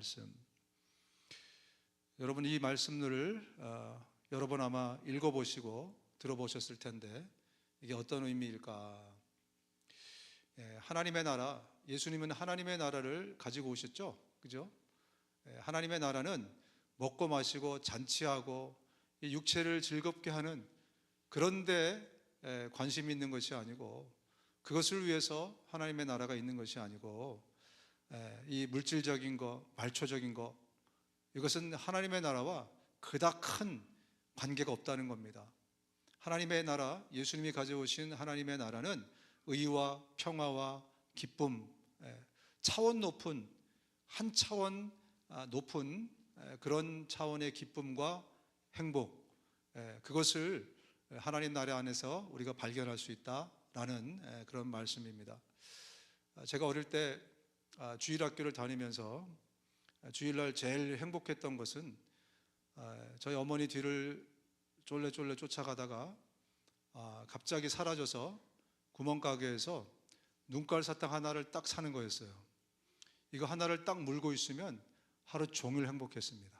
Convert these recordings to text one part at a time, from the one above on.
말씀. 여러분 이 말씀들을 여러 번 아마 읽어보시고 들어보셨을 텐데 이게 어떤 의미일까? 하나님의 나라, 예수님은 하나님의 나라를 가지고 오셨죠? 그죠? 하나님의 나라는 먹고 마시고 잔치하고 육체를 즐겁게 하는 그런 데 관심이 있는 것이 아니고, 그것을 위해서 하나님의 나라가 있는 것이 아니고, 이 물질적인 거, 말초적인 거, 이것은 하나님의 나라와 그닥 큰 관계가 없다는 겁니다. 하나님의 나라, 예수님이 가져오신 하나님의 나라는 의와 평화와 기쁨, 차원 높은, 한 차원 높은 그런 차원의 기쁨과 행복, 그것을 하나님 나라 안에서 우리가 발견할 수 있다라는 그런 말씀입니다. 제가 어릴 때 주일학교를 다니면서 주일날 제일 행복했던 것은 저희 어머니 뒤를 쫄래쫄래 쫓아가다가 갑자기 사라져서 구멍가게에서 눈깔 사탕 하나를 딱 사는 거였어요. 이거 하나를 딱 물고 있으면 하루 종일 행복했습니다.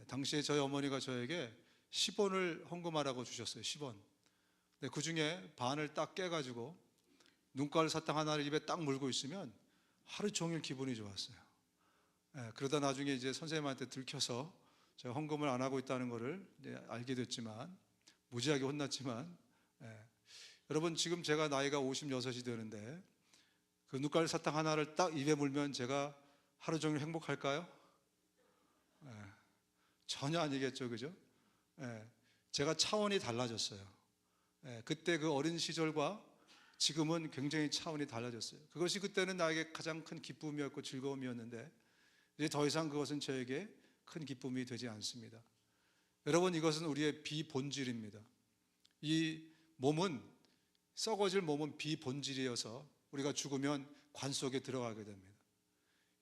당시에 저희 어머니가 저에게 10원을 헌금하라고 주셨어요. 10원. 근데 그 중에 반을 딱 깨가지고 눈깔 사탕 하나를 입에 딱 물고 있으면 하루 종일 기분이 좋았어요. 그러다 나중에 이제 선생님한테 들켜서 제가 헌금을 안 하고 있다는 것을 알게 됐지만, 무지하게 혼났지만, 여러분 지금 제가 나이가 56이 되는데 그 눈깔 사탕 하나를 딱 입에 물면 제가 하루 종일 행복할까요? 전혀 아니겠죠, 그죠? 제가 차원이 달라졌어요. 그때 그 어린 시절과 지금은 굉장히 차원이 달라졌어요. 그것이 그때는 나에게 가장 큰 기쁨이었고 즐거움이었는데 이제 더 이상 그것은 저에게 큰 기쁨이 되지 않습니다. 여러분, 이것은 우리의 비본질입니다. 이 몸은, 썩어질 몸은 비본질이어서 우리가 죽으면 관 속에 들어가게 됩니다.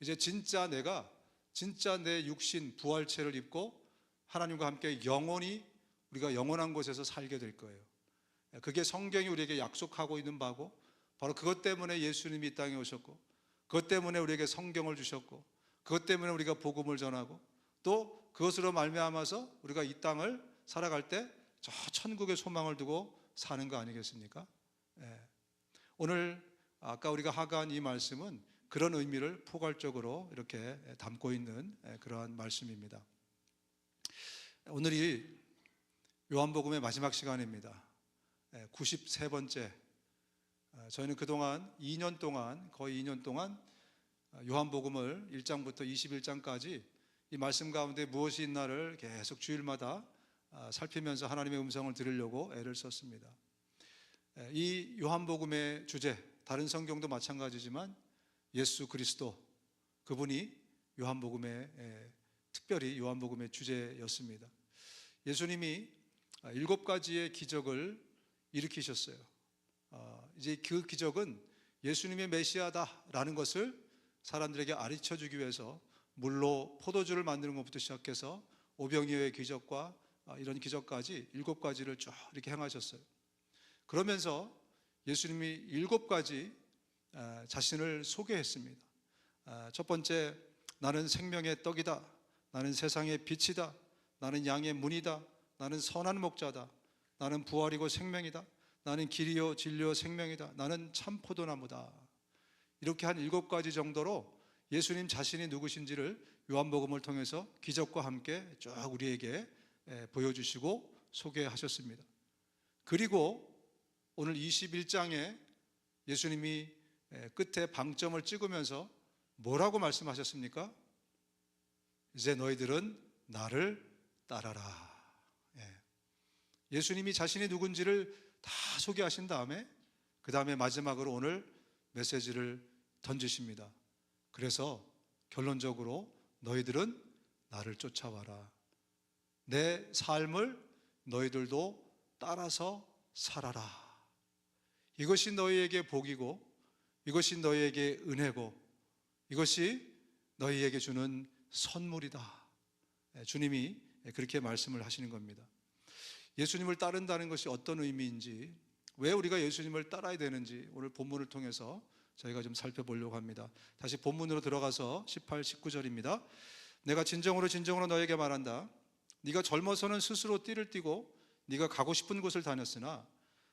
이제 진짜 내가, 진짜 내 육신 부활체를 입고 하나님과 함께 영원히 우리가 영원한 곳에서 살게 될 거예요. 그게 성경이 우리에게 약속하고 있는 바고, 바로 그것 때문에 예수님이 이 땅에 오셨고, 그것 때문에 우리에게 성경을 주셨고, 그것 때문에 우리가 복음을 전하고, 또 그것으로 말미암아서 우리가 이 땅을 살아갈 때 저 천국의 소망을 두고 사는 거 아니겠습니까? 오늘 아까 우리가 하가한 이 말씀은 그런 의미를 포괄적으로 이렇게 담고 있는 그러한 말씀입니다. 오늘이 요한복음의 마지막 시간입니다. 93번째. 저희는 그동안 2년 동안, 거의 2년 동안 요한복음을 1장부터 21장까지 이 말씀 가운데 무엇이 있나를 계속 주일마다 살피면서 하나님의 음성을 들으려고 애를 썼습니다. 이 요한복음의 주제, 다른 성경도 마찬가지지만 예수 그리스도, 그분이 요한복음의, 특별히 요한복음의 주제였습니다. 예수님이 7가지의 기적을 일으키셨어요. 이제 그 기적은 예수님의 메시아다라는 것을 사람들에게 가르쳐주기 위해서 물로 포도주를 만드는 것부터 시작해서 오병이어의 기적과 이런 기적까지 7가지를 쭉 이렇게 행하셨어요. 그러면서 예수님이 7가지 자신을 소개했습니다. 첫 번째, 나는 생명의 떡이다. 나는 세상의 빛이다. 나는 양의 문이다. 나는 선한 목자다. 나는 부활이고 생명이다. 나는 길이요 진리요 생명이다. 나는 참 포도나무다. 이렇게 한 7가지 정도로 예수님 자신이 누구신지를 요한복음을 통해서 기적과 함께 쭉 우리에게 보여주시고 소개하셨습니다. 그리고 오늘 21장에 예수님이 끝에 방점을 찍으면서 뭐라고 말씀하셨습니까? 이제 너희들은 나를 따라라. 예수님이 자신이 누군지를 다 소개하신 다음에 그 다음에 마지막으로 오늘 메시지를 던지십니다. 그래서 결론적으로 너희들은 나를 쫓아와라. 내 삶을 너희들도 따라서 살아라. 이것이 너희에게 복이고, 이것이 너희에게 은혜고, 이것이 너희에게 주는 선물이다. 주님이 그렇게 말씀을 하시는 겁니다. 예수님을 따른다는 것이 어떤 의미인지, 왜 우리가 예수님을 따라야 되는지 오늘 본문을 통해서 저희가 좀 살펴보려고 합니다. 다시 본문으로 들어가서 18, 19절입니다. 내가 진정으로 진정으로 너에게 말한다. 네가 젊어서는 스스로 띠를 띠고 네가 가고 싶은 곳을 다녔으나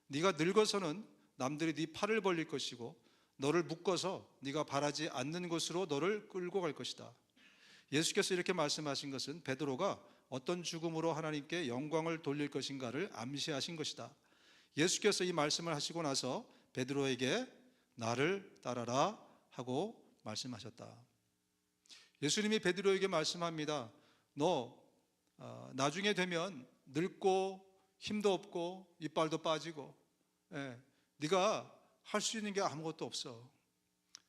네가 늙어서는 남들이 네 팔을 벌릴 것이고 너를 묶어서 네가 바라지 않는 곳으로 너를 끌고 갈 것이다. 예수께서 이렇게 말씀하신 것은 베드로가 어떤 죽음으로 하나님께 영광을 돌릴 것인가를 암시하신 것이다. 예수께서 이 말씀을 하시고 나서 베드로에게 나를 따라라 하고 말씀하셨다. 예수님이 베드로에게 말씀합니다. 너 나중에 되면 늙고 힘도 없고 이빨도 빠지고 네가 할 수 있는 게 아무것도 없어.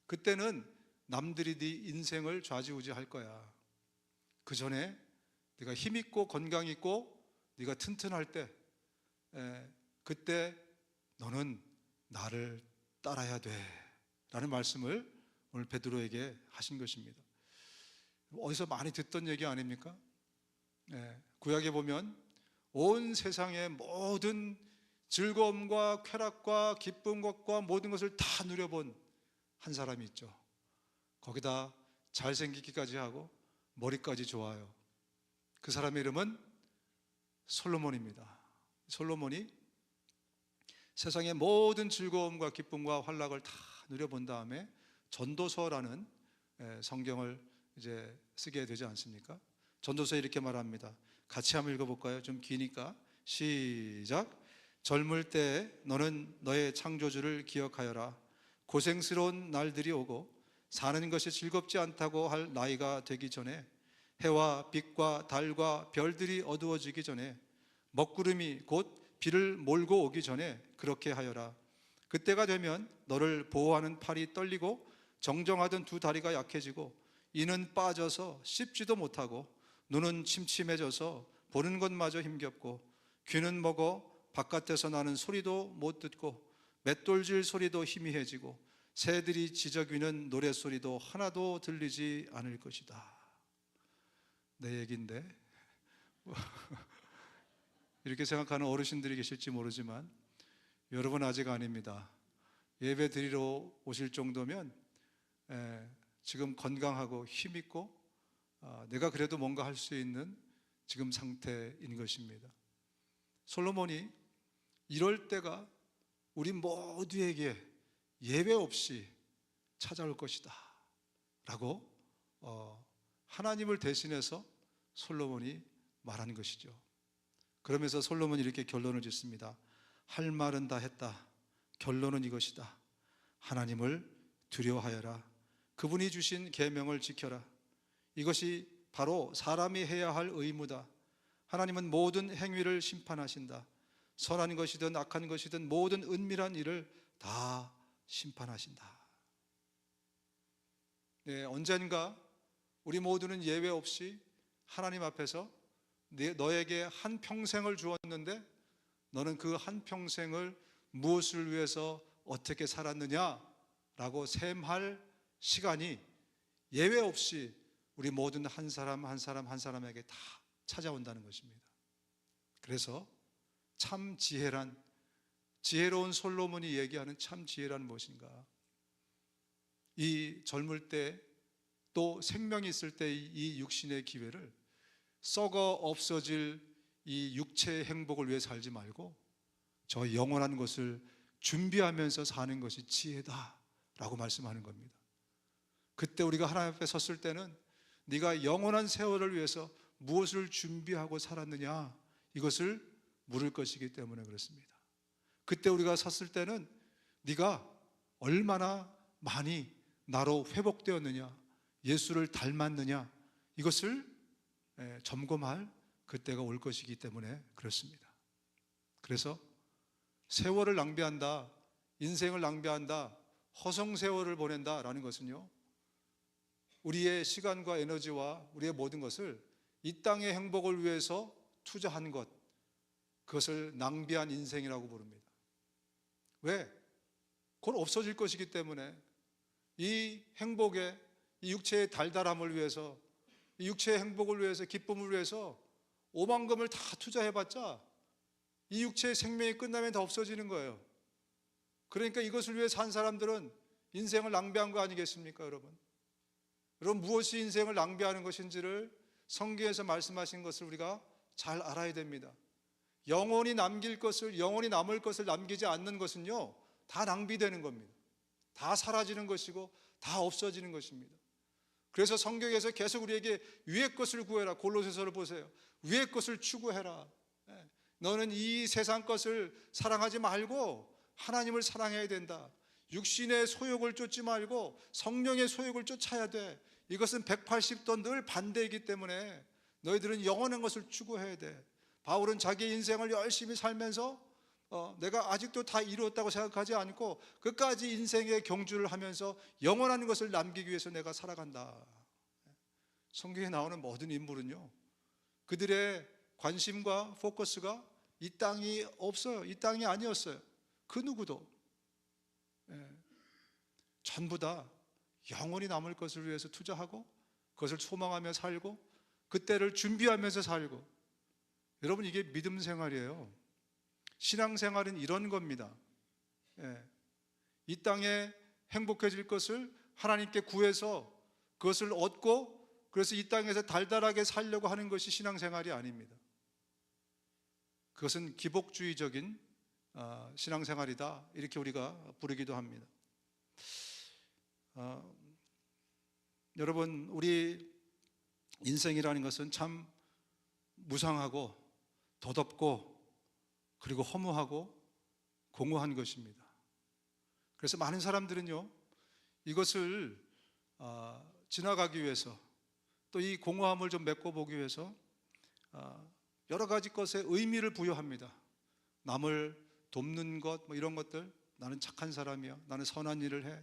그때는 남들이 네 인생을 좌지우지할 거야. 그 전에 네가 힘 있고 건강 있고 네가 튼튼할 때 그때 너는 나를 따라야 돼 라는 말씀을 오늘 베드로에게 하신 것입니다. 어디서 많이 듣던 얘기 아닙니까? 구약에 보면 온 세상의 모든 즐거움과 쾌락과 기쁨과 모든 것을 다 누려본 한 사람이 있죠. 거기다 잘생기기까지 하고 머리까지 좋아요. 그 사람의 이름은 솔로몬입니다. 솔로몬이 세상의 모든 즐거움과 기쁨과 환락을 다 누려본 다음에 전도서라는 성경을 이제 쓰게 되지 않습니까? 전도서에 이렇게 말합니다. 같이 한번 읽어볼까요? 좀 기니까. 시작. 젊을 때 너는 너의 창조주를 기억하여라. 고생스러운 날들이 오고 사는 것이 즐겁지 않다고 할 나이가 되기 전에 해와 빛과 달과 별들이 어두워지기 전에 먹구름이 곧 비를 몰고 오기 전에 그렇게 하여라. 그때가 되면 너를 보호하는 팔이 떨리고 정정하던 두 다리가 약해지고 이는 빠져서 씹지도 못하고 눈은 침침해져서 보는 것마저 힘겹고 귀는 먹어 바깥에서 나는 소리도 못 듣고 맷돌질 소리도 희미해지고 새들이 지저귀는 노랫소리도 하나도 들리지 않을 것이다. 내 얘기인데 이렇게 생각하는 어르신들이 계실지 모르지만 여러분 아직 아닙니다. 예배 드리러 오실 정도면 지금 건강하고 힘있고 내가 그래도 뭔가 할 수 있는 지금 상태인 것입니다. 솔로몬이 이럴 때가 우리 모두에게 예외 없이 찾아올 것이다 라고 하나님을 대신해서 솔로몬이 말한 것이죠. 그러면서 솔로몬이 이렇게 결론을 짓습니다. 할 말은 다 했다. 결론은 이것이다. 하나님을 두려워하여라. 그분이 주신 계명을 지켜라. 이것이 바로 사람이 해야 할 의무다. 하나님은 모든 행위를 심판하신다. 선한 것이든 악한 것이든 모든 은밀한 일을 다 심판하신다. 언젠가 우리 모두는 예외 없이 하나님 앞에서 너에게 한 평생을 주었는데 너는 그 한 평생을 무엇을 위해서 어떻게 살았느냐라고 셈할 시간이 예외 없이 우리 모든 한 사람 한 사람 한 사람에게 다 찾아온다는 것입니다. 그래서 참 지혜로운 솔로몬이 얘기하는 참 지혜란 무엇인가? 이 젊을 때 또 생명이 있을 때 이 육신의 기회를 썩어 없어질 이 육체의 행복을 위해 살지 말고 저 영원한 것을 준비하면서 사는 것이 지혜다 라고 말씀하는 겁니다. 그때 우리가 하나님 앞에 섰을 때는 네가 영원한 세월을 위해서 무엇을 준비하고 살았느냐 이것을 물을 것이기 때문에 그렇습니다. 그때 우리가 섰을 때는 네가 얼마나 많이 나로 회복되었느냐, 예수를 닮았느냐 이것을 점검할 그때가 올 것이기 때문에 그렇습니다. 그래서 세월을 낭비한다, 인생을 낭비한다, 허송세월을 보낸다라는 것은요, 우리의 시간과 에너지와 우리의 모든 것을 이 땅의 행복을 위해서 투자한 것, 그것을 낭비한 인생이라고 부릅니다. 왜? 곧 없어질 것이기 때문에 이 행복의, 이 육체의 달달함을 위해서, 이 육체의 행복을 위해서, 기쁨을 위해서 오만금을 다 투자해봤자 이 육체의 생명이 끝나면 다 없어지는 거예요. 그러니까 이것을 위해 산 사람들은 인생을 낭비한 거 아니겠습니까, 여러분? 여러분, 무엇이 인생을 낭비하는 것인지를 성경에서 말씀하신 것을 우리가 잘 알아야 됩니다. 영원히 남을 것을 남기지 않는 것은요, 다 낭비되는 겁니다. 다 사라지는 것이고 다 없어지는 것입니다. 그래서 성경에서 계속 우리에게 위의 것을 구해라. 골로새서를 보세요. 위의 것을 추구해라. 너는 이 세상 것을 사랑하지 말고 하나님을 사랑해야 된다. 육신의 소욕을 쫓지 말고 성령의 소욕을 쫓아야 돼. 이것은 180도 늘 반대이기 때문에 너희들은 영원한 것을 추구해야 돼. 바울은 자기 인생을 열심히 살면서 내가 아직도 다 이루었다고 생각하지 않고 끝까지 인생의 경주를 하면서 영원한 것을 남기기 위해서 내가 살아간다. 성경에 나오는 모든 인물은요, 그들의 관심과 포커스가 이 땅이 없어요. 이 땅이 아니었어요. 그 누구도. 전부 다 영원히 남을 것을 위해서 투자하고 그것을 소망하며 살고 그때를 준비하면서 살고. 여러분, 이게 믿음 생활이에요. 신앙생활은 이런 겁니다. 이 땅에 행복해질 것을 하나님께 구해서 그것을 얻고 그래서 이 땅에서 달달하게 살려고 하는 것이 신앙생활이 아닙니다. 그것은 기복주의적인 신앙생활이다, 이렇게 우리가 부르기도 합니다. 여러분, 우리 인생이라는 것은 참 무상하고 덧없고 그리고 허무하고 공허한 것입니다. 그래서 많은 사람들은요, 이것을 지나가기 위해서 또 이 공허함을 좀 메꿔보기 위해서 여러 가지 것에 의미를 부여합니다. 남을 돕는 것, 뭐 이런 것들, 나는 착한 사람이야, 나는 선한 일을 해.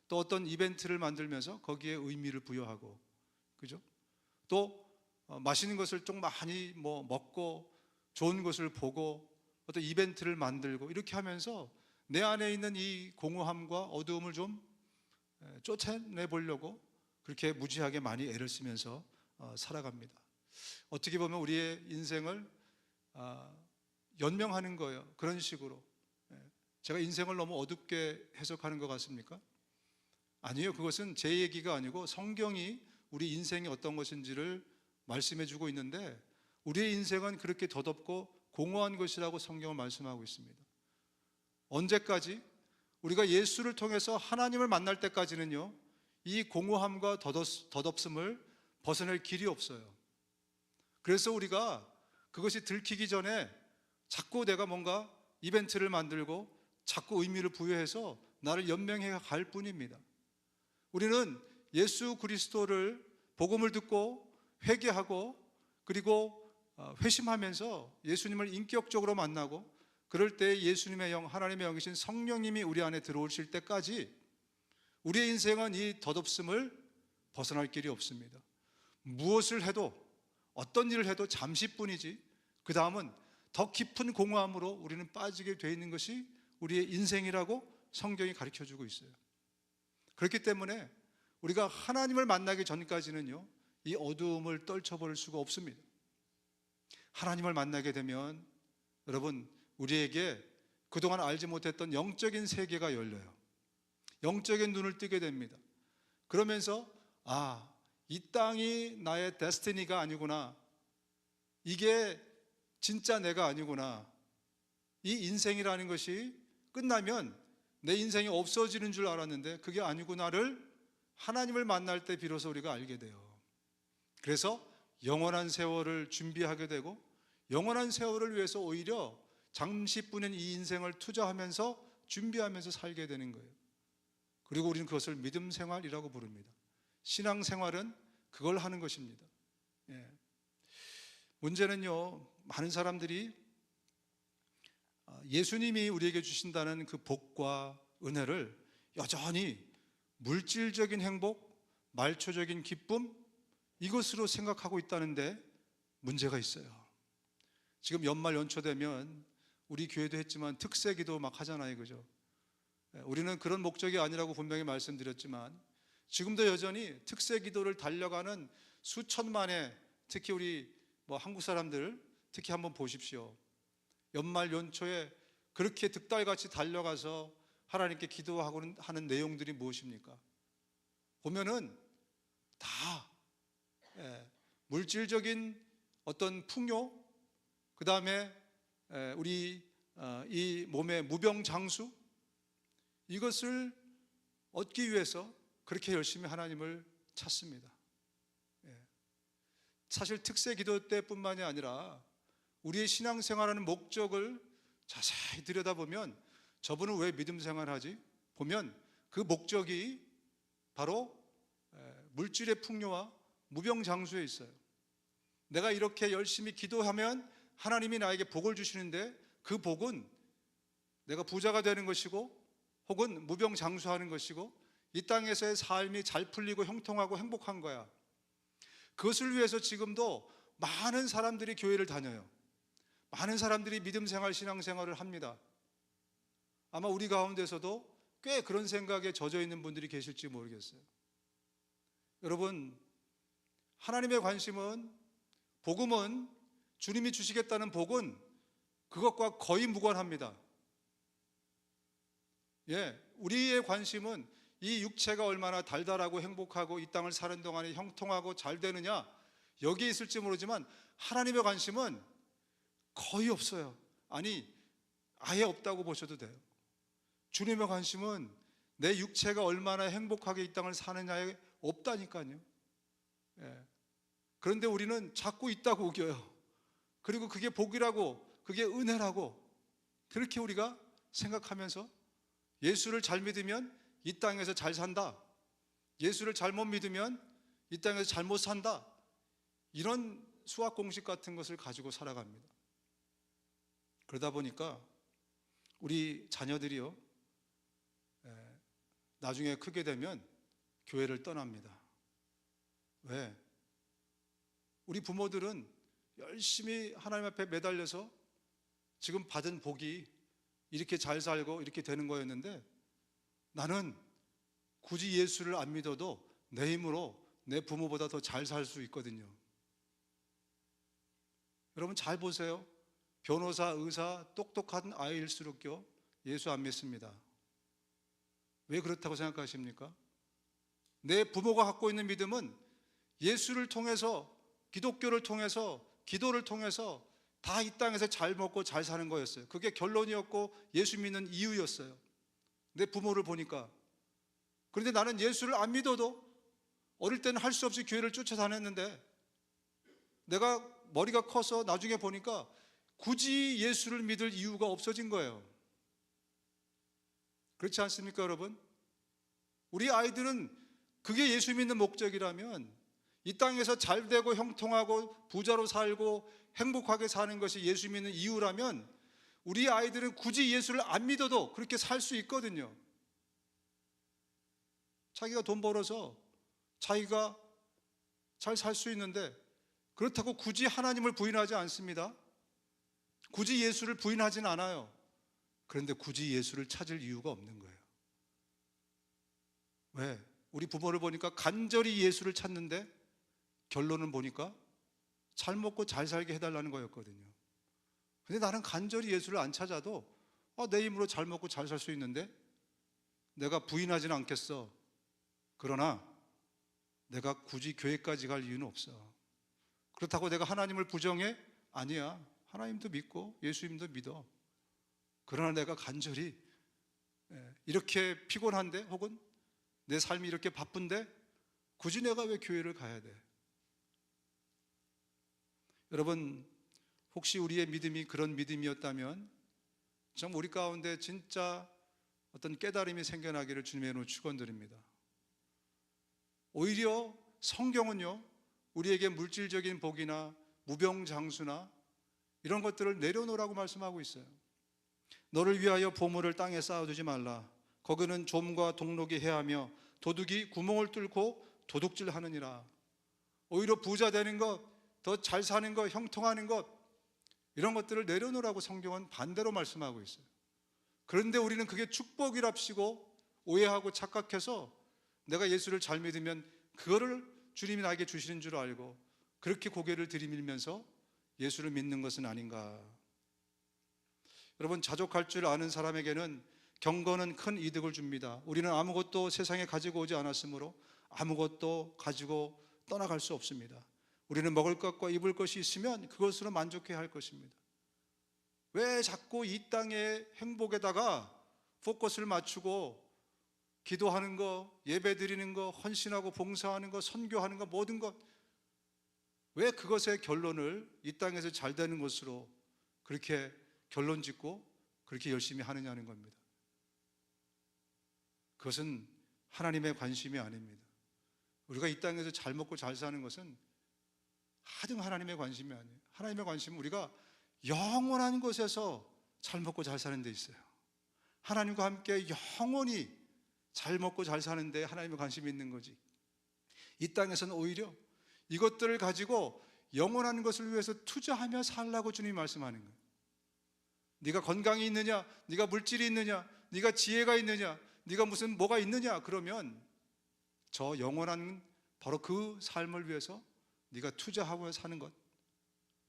또 어떤 이벤트를 만들면서 거기에 의미를 부여하고, 그죠? 또 맛있는 것을 좀 많이 먹고 좋은 것을 보고 어떤 이벤트를 만들고 이렇게 하면서 내 안에 있는 이 공허함과 어두움을 좀 쫓아내 보려고 그렇게 무지하게 많이 애를 쓰면서 살아갑니다. 어떻게 보면 우리의 인생을 연명하는 거예요. 그런 식으로. 제가 인생을 너무 어둡게 해석하는 것 같습니까? 아니에요. 그것은 제 얘기가 아니고 성경이 우리 인생이 어떤 것인지를 말씀해 주고 있는데, 우리의 인생은 그렇게 덧없고 공허한 것이라고 성경은 말씀하고 있습니다. 언제까지? 우리가 예수를 통해서 하나님을 만날 때까지는요, 이 공허함과 덧없음을 벗어날 길이 없어요. 그래서 우리가 그것이 들키기 전에 자꾸 내가 뭔가 이벤트를 만들고 자꾸 의미를 부여해서 나를 연명해 갈 뿐입니다. 우리는 예수 그리스도를, 복음을 듣고 회개하고 그리고 회심하면서 예수님을 인격적으로 만나고 그럴 때 예수님의 영, 하나님의 영이신 성령님이 우리 안에 들어오실 때까지 우리의 인생은 이 덧없음을 벗어날 길이 없습니다. 무엇을 해도, 어떤 일을 해도 잠시뿐이지 그 다음은 더 깊은 공허함으로 우리는 빠지게 되어 있는 것이 우리의 인생이라고 성경이 가르쳐주고 있어요. 그렇기 때문에 우리가 하나님을 만나기 전까지는요, 이 어두움을 떨쳐버릴 수가 없습니다. 하나님을 만나게 되면 여러분, 우리에게 그동안 알지 못했던 영적인 세계가 열려요. 영적인 눈을 뜨게 됩니다. 그러면서 이 땅이 나의 데스티니가 아니구나, 이게 진짜 내가 아니구나, 이 인생이라는 것이 끝나면 내 인생이 없어지는 줄 알았는데 그게 아니구나를 하나님을 만날 때 비로소 우리가 알게 돼요. 그래서 영원한 세월을 준비하게 되고 영원한 세월을 위해서 오히려 잠시뿐인 이 인생을 투자하면서 준비하면서 살게 되는 거예요. 그리고 우리는 그것을 믿음 생활이라고 부릅니다. 신앙 생활은 그걸 하는 것입니다. 문제는요, 많은 사람들이 예수님이 우리에게 주신다는 그 복과 은혜를 여전히 물질적인 행복, 말초적인 기쁨, 이것으로 생각하고 있다는데 문제가 있어요. 지금 연말 연초 되면 우리 교회도 했지만 특세기도 막 하잖아요, 그죠? 우리는 그런 목적이 아니라고 분명히 말씀드렸지만 지금도 여전히 특세기도를 달려가는 수천만의, 특히 우리 한국 사람들 특히 한번 보십시오. 연말 연초에 그렇게 득달같이 달려가서 하나님께 기도하고 하는 내용들이 무엇입니까? 보면은 다 물질적인 어떤 풍요, 그 다음에 우리 이 몸의 무병장수, 이것을 얻기 위해서 그렇게 열심히 하나님을 찾습니다. 사실 특세 기도 때뿐만이 아니라 우리의 신앙생활하는 목적을 자세히 들여다보면 저분은 왜 믿음 생활하지? 보면 그 목적이 바로 물질의 풍요와 무병장수에 있어요. 내가 이렇게 열심히 기도하면 하나님이 나에게 복을 주시는데 그 복은 내가 부자가 되는 것이고 혹은 무병장수하는 것이고 이 땅에서의 삶이 잘 풀리고 형통하고 행복한 거야. 그것을 위해서 지금도 많은 사람들이 교회를 다녀요. 많은 사람들이 믿음 생활, 신앙 생활을 합니다. 아마 우리 가운데서도 꽤 그런 생각에 젖어 있는 분들이 계실지 모르겠어요. 여러분, 하나님의 관심은, 복음은, 주님이 주시겠다는 복은 그것과 거의 무관합니다. 우리의 관심은 이 육체가 얼마나 달달하고 행복하고 이 땅을 사는 동안에 형통하고 잘 되느냐, 여기에 있을지 모르지만 하나님의 관심은 거의 없어요. 아니, 아예 없다고 보셔도 돼요. 주님의 관심은 내 육체가 얼마나 행복하게 이 땅을 사느냐에 없다니까요. 그런데 우리는 자꾸 있다고 우겨요. 그리고 그게 복이라고, 그게 은혜라고 그렇게 우리가 생각하면서 예수를 잘 믿으면 이 땅에서 잘 산다, 예수를 잘못 믿으면 이 땅에서 잘못 산다, 이런 수학 공식 같은 것을 가지고 살아갑니다. 그러다 보니까 우리 자녀들이요, 나중에 크게 되면 교회를 떠납니다. 왜? 우리 부모들은 열심히 하나님 앞에 매달려서 지금 받은 복이 이렇게 잘 살고 이렇게 되는 거였는데, 나는 굳이 예수를 안 믿어도 내 힘으로 내 부모보다 더 잘 살 수 있거든요. 여러분 잘 보세요. 변호사, 의사, 똑똑한 아이일수록요 예수 안 믿습니다. 왜 그렇다고 생각하십니까? 내 부모가 갖고 있는 믿음은 예수를 통해서, 기독교를 통해서, 기도를 통해서 다 이 땅에서 잘 먹고 잘 사는 거였어요. 그게 결론이었고 예수 믿는 이유였어요. 내 부모를 보니까. 그런데 나는 예수를 안 믿어도 어릴 때는 할 수 없이 교회를 쫓아다녔는데, 내가 머리가 커서 나중에 보니까 굳이 예수를 믿을 이유가 없어진 거예요. 그렇지 않습니까, 여러분? 우리 아이들은 그게 예수 믿는 목적이라면, 이 땅에서 잘 되고 형통하고 부자로 살고 행복하게 사는 것이 예수 믿는 이유라면, 우리 아이들은 굳이 예수를 안 믿어도 그렇게 살 수 있거든요. 자기가 돈 벌어서 자기가 잘 살 수 있는데, 그렇다고 굳이 하나님을 부인하지 않습니다. 굳이 예수를 부인하진 않아요. 그런데 굳이 예수를 찾을 이유가 없는 거예요. 왜? 우리 부모를 보니까 간절히 예수를 찾는데 결론은 보니까 잘 먹고 잘 살게 해달라는 거였거든요. 근데 나는 간절히 예수를 안 찾아도 내 힘으로 잘 먹고 잘 살 수 있는데 내가 부인하지는 않겠어. 그러나 내가 굳이 교회까지 갈 이유는 없어. 그렇다고 내가 하나님을 부정해? 아니야. 하나님도 믿고 예수님도 믿어. 그러나 내가 간절히 이렇게 피곤한데, 혹은 내 삶이 이렇게 바쁜데 굳이 내가 왜 교회를 가야 돼? 여러분, 혹시 우리의 믿음이 그런 믿음이었다면 정말 우리 가운데 진짜 어떤 깨달음이 생겨나기를 주님의 이름으로 축원드립니다. 오히려 성경은요, 우리에게 물질적인 복이나 무병장수나 이런 것들을 내려놓으라고 말씀하고 있어요. 너를 위하여 보물을 땅에 쌓아두지 말라. 거기는 좀과 동록이 해하며 도둑이 구멍을 뚫고 도둑질하느니라. 오히려 부자 되는 것, 더 잘 사는 것, 형통하는 것, 이런 것들을 내려놓으라고 성경은 반대로 말씀하고 있어요. 그런데 우리는 그게 축복이랍시고 오해하고 착각해서 내가 예수를 잘 믿으면 그거를 주님이 나에게 주시는 줄 알고 그렇게 고개를 들이밀면서 예수를 믿는 것은 아닌가. 여러분, 자족할 줄 아는 사람에게는 경건은 큰 이득을 줍니다. 우리는 아무것도 세상에 가지고 오지 않았으므로 아무것도 가지고 떠나갈 수 없습니다. 우리는 먹을 것과 입을 것이 있으면 그것으로 만족해야 할 것입니다. 왜 자꾸 이 땅의 행복에다가 포커스를 맞추고 기도하는 거, 예배 드리는 거, 헌신하고 봉사하는 거, 선교하는 거, 모든 것, 왜 그것의 결론을 이 땅에서 잘 되는 것으로 그렇게 결론 짓고 그렇게 열심히 하느냐는 겁니다. 그것은 하나님의 관심이 아닙니다. 우리가 이 땅에서 잘 먹고 잘 사는 것은 하등 하나님의 관심이 아니에요. 하나님의 관심은 우리가 영원한 곳에서 잘 먹고 잘 사는 데 있어요. 하나님과 함께 영원히 잘 먹고 잘 사는 데 하나님의 관심이 있는 거지. 이 땅에서는 오히려 이것들을 가지고 영원한 것을 위해서 투자하며 살라고 주님이 말씀하는 거예요. 네가 건강이 있느냐, 네가 물질이 있느냐, 네가 지혜가 있느냐, 네가 무슨 뭐가 있느냐, 그러면 저 영원한 바로 그 삶을 위해서 네가 투자하고 사는 것,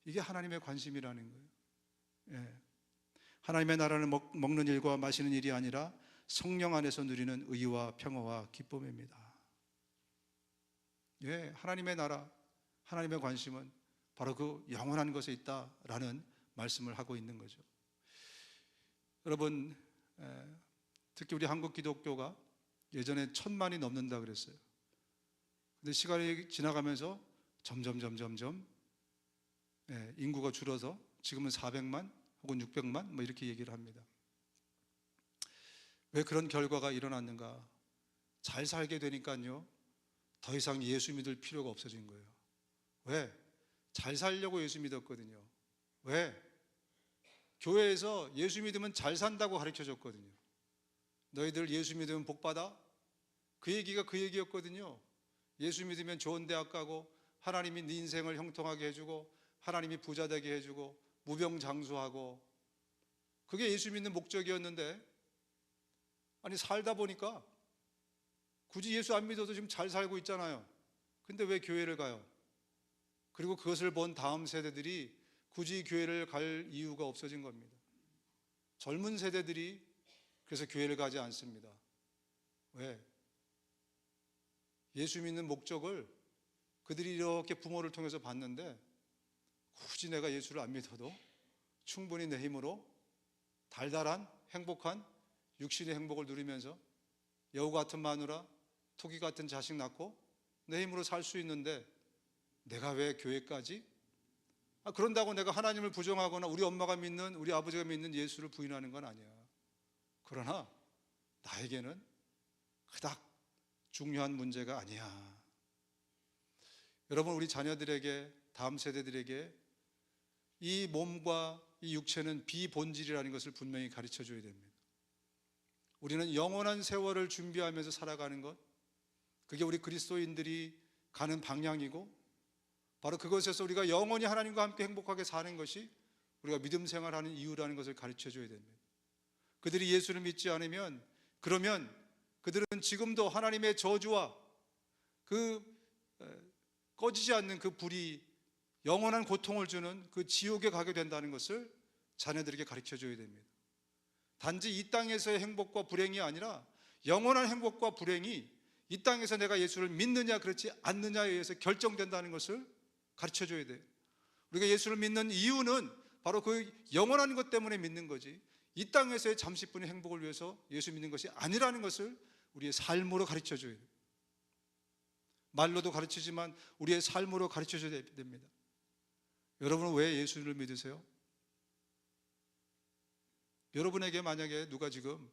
이게 하나님의 관심이라는 거예요. 예. 하나님의 나라는 먹는 일과 마시는 일이 아니라 성령 안에서 누리는 의와 평화와 기쁨입니다. 예, 하나님의 나라, 하나님의 관심은 바로 그 영원한 것에 있다라는 말씀을 하고 있는 거죠. 여러분, 특히 우리 한국 기독교가 예전에 1,000만이 넘는다 그랬어요. 근데 시간이 지나가면서 점점 인구가 줄어서 지금은 400만 혹은 600만 뭐 이렇게 얘기를 합니다. 왜 그런 결과가 일어났는가? 잘 살게 되니까요, 더 이상 예수 믿을 필요가 없어진 거예요. 왜? 잘 살려고 예수 믿었거든요. 왜? 교회에서 예수 믿으면 잘 산다고 가르쳐 줬거든요. 너희들 예수 믿으면 복 받아? 그 얘기가 그 얘기였거든요. 예수 믿으면 좋은 대학 가고 하나님이 네 인생을 형통하게 해주고 하나님이 부자 되게 해주고 무병장수하고, 그게 예수 믿는 목적이었는데, 아니 살다 보니까 굳이 예수 안 믿어도 지금 잘 살고 있잖아요. 근데 왜 교회를 가요? 그리고 그것을 본 다음 세대들이 굳이 교회를 갈 이유가 없어진 겁니다. 젊은 세대들이 그래서 교회를 가지 않습니다. 왜? 예수 믿는 목적을 그들이 이렇게 부모를 통해서 봤는데, 굳이 내가 예수를 안 믿어도 충분히 내 힘으로 달달한 행복한 육신의 행복을 누리면서 여우 같은 마누라, 토기 같은 자식 낳고 내 힘으로 살 수 있는데 내가 왜 교회까지? 그런다고 내가 하나님을 부정하거나 우리 엄마가 믿는, 우리 아버지가 믿는 예수를 부인하는 건 아니야. 그러나 나에게는 그닥 중요한 문제가 아니야. 여러분, 우리 자녀들에게, 다음 세대들에게 이 몸과 이 육체는 비본질이라는 것을 분명히 가르쳐 줘야 됩니다. 우리는 영원한 세월을 준비하면서 살아가는 것, 그게 우리 그리스도인들이 가는 방향이고, 바로 그것에서 우리가 영원히 하나님과 함께 행복하게 사는 것이 우리가 믿음 생활하는 이유라는 것을 가르쳐 줘야 됩니다. 그들이 예수를 믿지 않으면, 그러면 그들은 지금도 하나님의 저주와 그 꺼지지 않는 그 불이 영원한 고통을 주는 그 지옥에 가게 된다는 것을 자녀들에게 가르쳐 줘야 됩니다. 단지 이 땅에서의 행복과 불행이 아니라 영원한 행복과 불행이 이 땅에서 내가 예수를 믿느냐 그렇지 않느냐에 의해서 결정된다는 것을 가르쳐 줘야 돼요. 우리가 예수를 믿는 이유는 바로 그 영원한 것 때문에 믿는 거지, 이 땅에서의 잠시뿐의 행복을 위해서 예수 믿는 것이 아니라는 것을 우리의 삶으로 가르쳐 줘야 돼요. 말로도 가르치지만 우리의 삶으로 가르쳐 줘야 됩니다. 여러분은 왜 예수를 믿으세요? 여러분에게 만약에 누가 지금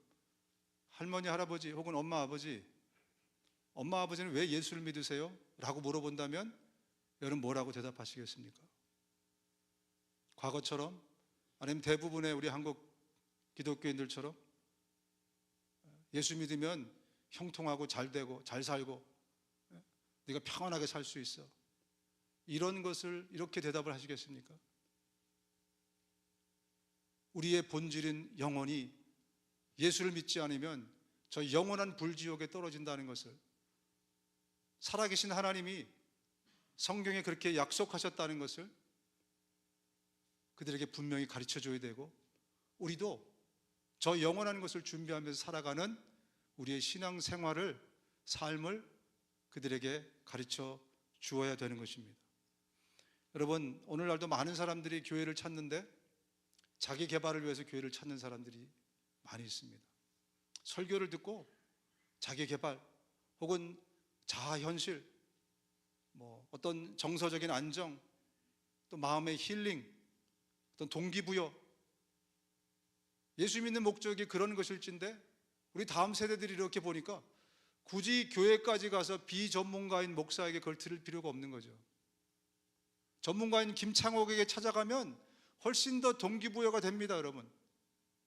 할머니, 할아버지 혹은 엄마, 아버지는 왜 예수를 믿으세요? 라고 물어본다면 여러분 뭐라고 대답하시겠습니까? 과거처럼, 아니면 대부분의 우리 한국 기독교인들처럼 예수 믿으면 형통하고 잘 되고 잘 살고 네가 평안하게 살 수 있어, 이런 것을 이렇게 대답을 하시겠습니까? 우리의 본질인 영혼이 예수를 믿지 않으면 저 영원한 불지옥에 떨어진다는 것을 살아계신 하나님이 성경에 그렇게 약속하셨다는 것을 그들에게 분명히 가르쳐 줘야 되고, 우리도 저 영원한 것을 준비하면서 살아가는 우리의 신앙 생활을, 삶을 그들에게 가르쳐 주어야 되는 것입니다. 여러분, 오늘날도 많은 사람들이 교회를 찾는데 자기 개발을 위해서 교회를 찾는 사람들이 많이 있습니다. 설교를 듣고 자기 개발 혹은 자아 현실, 어떤 정서적인 안정, 또 마음의 힐링, 어떤 동기부여, 예수 믿는 목적이 그런 것일진데 우리 다음 세대들이 이렇게 보니까 굳이 교회까지 가서 비전문가인 목사에게 그걸 들을 필요가 없는 거죠. 전문가인 김창옥에게 찾아가면 훨씬 더 동기부여가 됩니다, 여러분.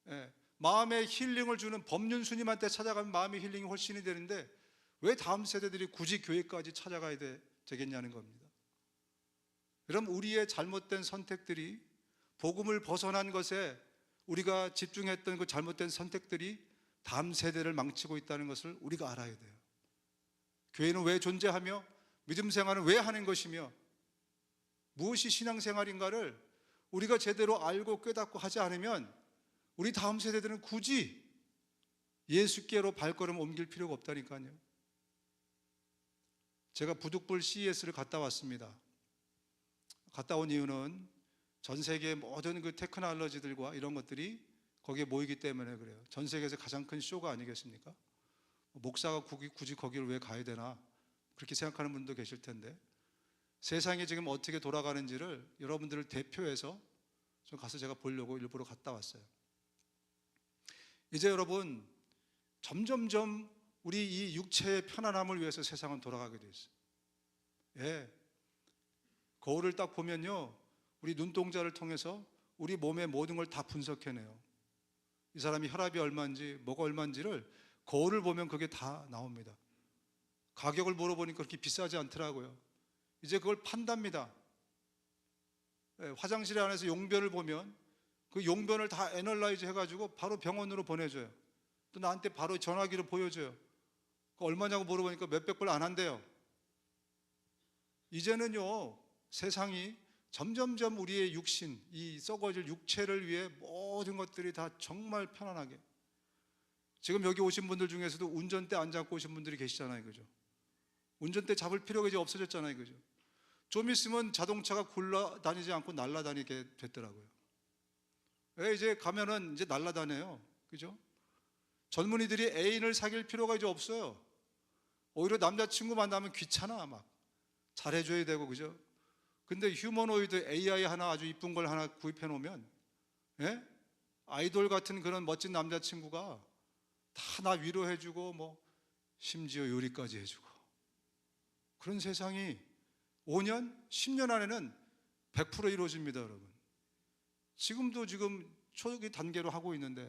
예, 마음의 힐링을 주는 법륜 스님한테 찾아가면 마음의 힐링이 훨씬이 되는데 왜 다음 세대들이 굳이 교회까지 찾아가야 되겠냐는 겁니다. 여러분, 우리의 잘못된 선택들이, 복음을 벗어난 것에 우리가 집중했던 그 잘못된 선택들이 다음 세대를 망치고 있다는 것을 우리가 알아야 돼요. 교회는 왜 존재하며 믿음 생활은 왜 하는 것이며 무엇이 신앙생활인가를 우리가 제대로 알고 깨닫고 하지 않으면 우리 다음 세대들은 굳이 예수께로 발걸음 옮길 필요가 없다니까요. 제가 부득불 CES를 갔다 왔습니다. 갔다 온 이유는 전 세계의 모든 그 테크놀로지들과 이런 것들이 거기에 모이기 때문에 그래요. 전 세계에서 가장 큰 쇼가 아니겠습니까? 목사가 굳이 거기를 왜 가야 되나 그렇게 생각하는 분도 계실 텐데, 세상이 지금 어떻게 돌아가는지를 여러분들을 대표해서 좀 가서 제가 보려고 일부러 갔다 왔어요. 이제 여러분, 점점점 우리 이 육체의 편안함을 위해서 세상은 돌아가게 돼 있어요. 예, 거울을 딱 보면요, 우리 눈동자를 통해서 우리 몸의 모든 걸 다 분석해내요. 이 사람이 혈압이 얼마인지 뭐가 얼마인지를 거울을 보면 그게 다 나옵니다. 가격을 물어보니까 그렇게 비싸지 않더라고요. 이제 그걸 판답니다. 화장실 안에서 용변을 보면 그 용변을 다 애널라이즈 해가지고 바로 병원으로 보내줘요. 또 나한테 바로 전화기로 보여줘요. 얼마냐고 물어보니까 몇백 불 안 한대요. 이제는요, 세상이 점점점 우리의 육신, 이 썩어질 육체를 위해 모든 것들이 다 정말 편안하게, 지금 여기 오신 분들 중에서도 운전대 안 잡고 오신 분들이 계시잖아요, 그죠? 운전대 잡을 필요가 이제 없어졌잖아요, 그죠? 좀 있으면 자동차가 굴러다니지 않고 날아다니게 됐더라고요. 왜 이제 가면은 이제 날아다녀요, 그죠? 젊은이들이 애인을 사귈 필요가 이제 없어요. 오히려 남자친구 만나면 귀찮아, 막 잘해줘야 되고, 그죠? 근데 휴머노이드 AI 하나, 아주 이쁜 걸 하나 구입해 놓으면, 예? 아이돌 같은 그런 멋진 남자친구가 다 나 위로해주고 심지어 요리까지 해주고, 그런 세상이 5년, 10년 안에는 100% 이루어집니다, 여러분. 지금 초기 단계로 하고 있는데,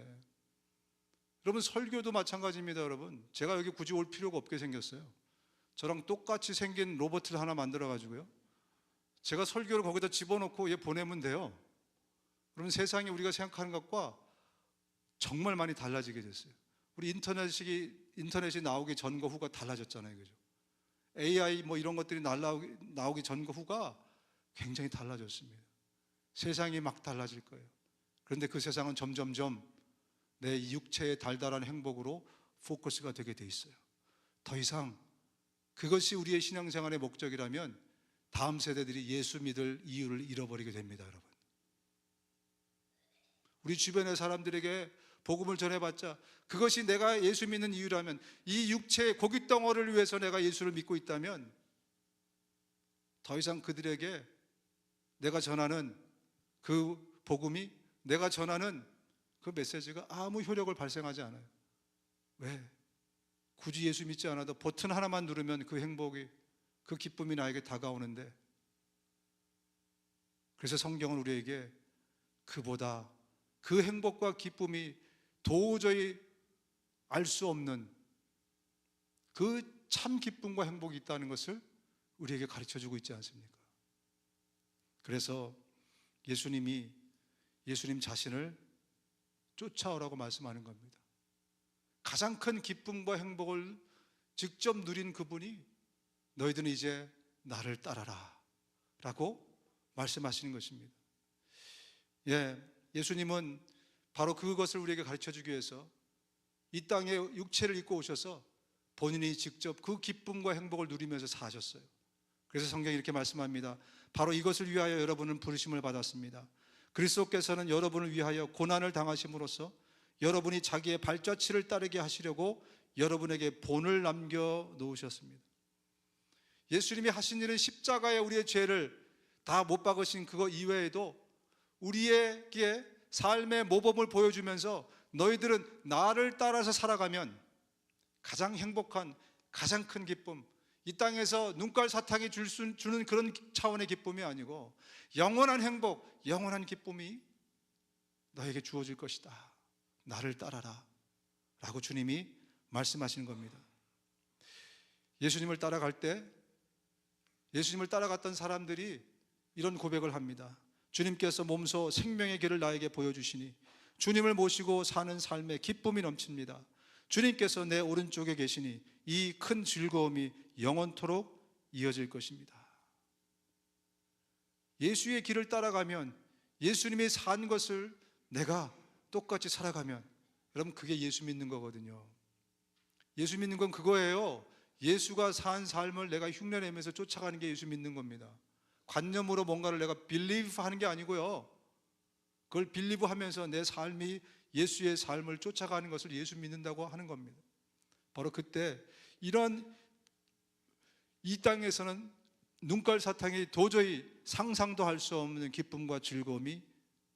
여러분, 설교도 마찬가지입니다, 여러분. 제가 여기 굳이 올 필요가 없게 생겼어요. 저랑 똑같이 생긴 로봇을 하나 만들어가지고요, 제가 설교를 거기다 집어넣고 얘 보내면 돼요. 그러면 세상이 우리가 생각하는 것과 정말 많이 달라지게 됐어요. 우리 인터넷이 나오기 전과 후가 달라졌잖아요, 그죠? AI 이런 것들이 나오기 전과 후가 굉장히 달라졌습니다. 세상이 막 달라질 거예요. 그런데 그 세상은 점점점 내 육체의 달달한 행복으로 포커스가 되게 돼 있어요. 더 이상 그것이 우리의 신앙생활의 목적이라면 다음 세대들이 예수 믿을 이유를 잃어버리게 됩니다, 여러분. 우리 주변의 사람들에게 복음을 전해봤자 그것이 내가 예수 믿는 이유라면, 이 육체의 고깃덩어리를 위해서 내가 예수를 믿고 있다면 더 이상 그들에게 내가 전하는 그 복음이, 내가 전하는 그 메시지가 아무 효력을 발생하지 않아요. 왜? 굳이 예수 믿지 않아도 버튼 하나만 누르면 그 행복이, 그 기쁨이 나에게 다가오는데, 그래서 성경은 우리에게 그보다 그 행복과 기쁨이 도저히 알 수 없는 그 참 기쁨과 행복이 있다는 것을 우리에게 가르쳐주고 있지 않습니까? 그래서 예수님 자신을 쫓아오라고 말씀하는 겁니다. 가장 큰 기쁨과 행복을 직접 누린 그분이 너희들은 이제 나를 따라라 라고 말씀하시는 것입니다. 예수님은 바로 그것을 우리에게 가르쳐주기 위해서 이 땅에 육체를 입고 오셔서 본인이 직접 그 기쁨과 행복을 누리면서 사셨어요. 그래서 성경이 이렇게 말씀합니다. 바로 이것을 위하여 여러분은 부르심을 받았습니다. 그리스도께서는 여러분을 위하여 고난을 당하심으로써 여러분이 자기의 발자취를 따르게 하시려고 여러분에게 본을 남겨 놓으셨습니다. 예수님이 하신 일은 십자가에 우리의 죄를 다 못 박으신 그거 이외에도 우리에게 삶의 모범을 보여주면서 너희들은 나를 따라서 살아가면 가장 행복한, 가장 큰 기쁨, 이 땅에서 눈깔 사탕이 주는 그런 차원의 기쁨이 아니고 영원한 행복, 영원한 기쁨이 너에게 주어질 것이다. 나를 따라라 라고 주님이 말씀하시는 겁니다. 예수님을 따라갈 때 예수님을 따라갔던 사람들이 이런 고백을 합니다. 주님께서 몸소 생명의 길을 나에게 보여주시니 주님을 모시고 사는 삶에 기쁨이 넘칩니다. 주님께서 내 오른쪽에 계시니 이 큰 즐거움이 영원토록 이어질 것입니다. 예수의 길을 따라가면, 예수님이 산 것을 내가 똑같이 살아가면, 여러분 그게 예수 믿는 거거든요. 예수 믿는 건 그거예요. 예수가 산 삶을 내가 흉내내면서 쫓아가는 게 예수 믿는 겁니다. 관념으로 뭔가를 내가 believe 하는 게 아니고요, 그걸 believe 하면서 내 삶이 예수의 삶을 쫓아가는 것을 예수 믿는다고 하는 겁니다. 바로 그때 이런 이 땅에서는 눈깔 사탕이 도저히 상상도 할 수 없는 기쁨과 즐거움이